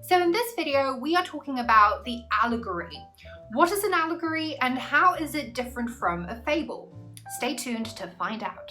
So in this video, we are talking about the allegory. What is an allegory and how is it different from a fable? Stay tuned to find out.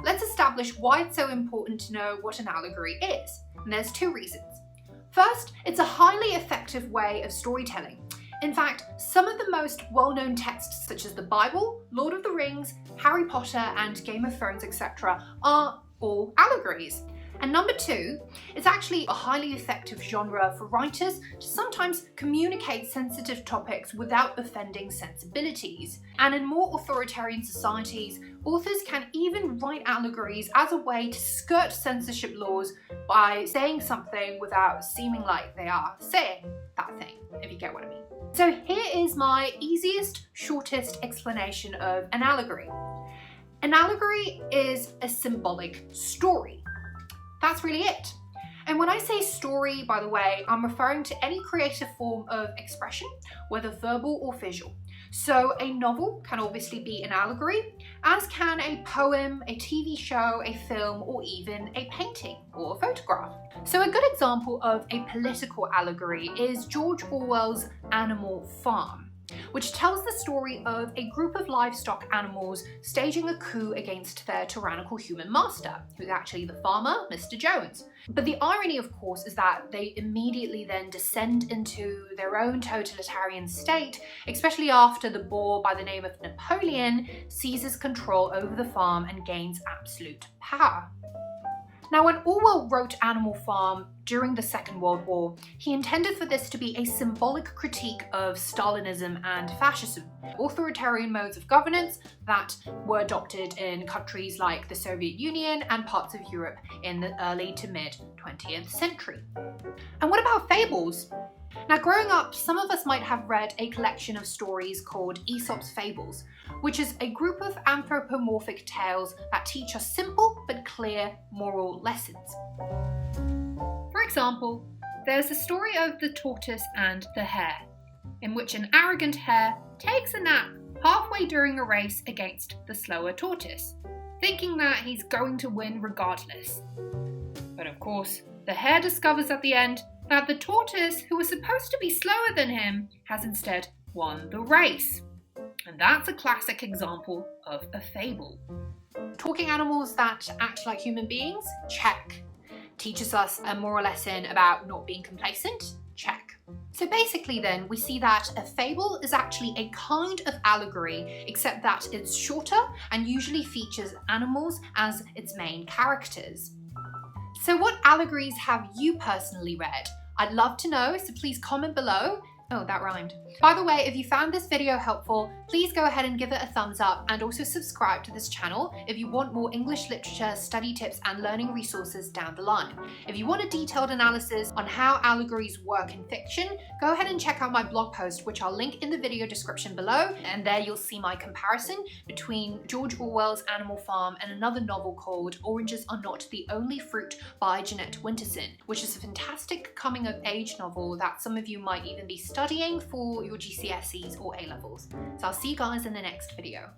Let's establish why it's so important to know what an allegory is. And there's two reasons. First, it's a highly effective way of storytelling. In fact, some of the most well-known texts such as the Bible, Lord of the Rings, Harry Potter and Game of Thrones, etc. are all allegories. And number two, it's actually a highly effective genre for writers to sometimes communicate sensitive topics without offending sensibilities. And in more authoritarian societies, authors can even write allegories as a way to skirt censorship laws by saying something without seeming like they are saying that thing, if you get what I mean. So here is my easiest, shortest explanation of an allegory. An allegory is a symbolic story. That's really it. And when I say story, by the way, I'm referring to any creative form of expression, whether verbal or visual. So a novel can obviously be an allegory, as can a poem, a TV show, a film, or even a painting or a photograph. So a good example of a political allegory is George Orwell's Animal Farm, which tells the story of a group of livestock animals staging a coup against their tyrannical human master, who's actually the farmer, Mr. Jones. But the irony, of course, is that they immediately then descend into their own totalitarian state, especially after the boar by the name of Napoleon seizes control over the farm and gains absolute power. Now, when Orwell wrote Animal Farm during the Second World War, he intended for this to be a symbolic critique of Stalinism and fascism, authoritarian modes of governance that were adopted in countries like the Soviet Union and parts of Europe in the early to mid 20th century. And what about fables? Now, growing up, some of us might have read a collection of stories called Aesop's Fables, which is a group of anthropomorphic tales that teach us simple but clear moral lessons. For example, there's the story of the tortoise and the hare, in which an arrogant hare takes a nap halfway during a race against the slower tortoise, thinking that he's going to win regardless. But of course, the hare discovers at the end that the tortoise, who was supposed to be slower than him, has instead won the race. And that's a classic example of a fable. Talking animals that act like human beings? Check. Teaches us a moral lesson about not being complacent? Check. So basically then, we see that a fable is actually a kind of allegory, except that it's shorter and usually features animals as its main characters. So what allegories have you personally read? I'd love to know, so please comment below. Oh, that rhymed. By the way, if you found this video helpful, please go ahead and give it a thumbs up and also subscribe to this channel if you want more English literature, study tips and learning resources down the line. If you want a detailed analysis on how allegories work in fiction, go ahead and check out my blog post, which I'll link in the video description below, and there you'll see my comparison between George Orwell's Animal Farm and another novel called Oranges Are Not the Only Fruit by Jeanette Winterson, which is a fantastic coming-of-age novel that some of you might even be studying for your GCSEs or A-levels. So I'll see you guys in the next video.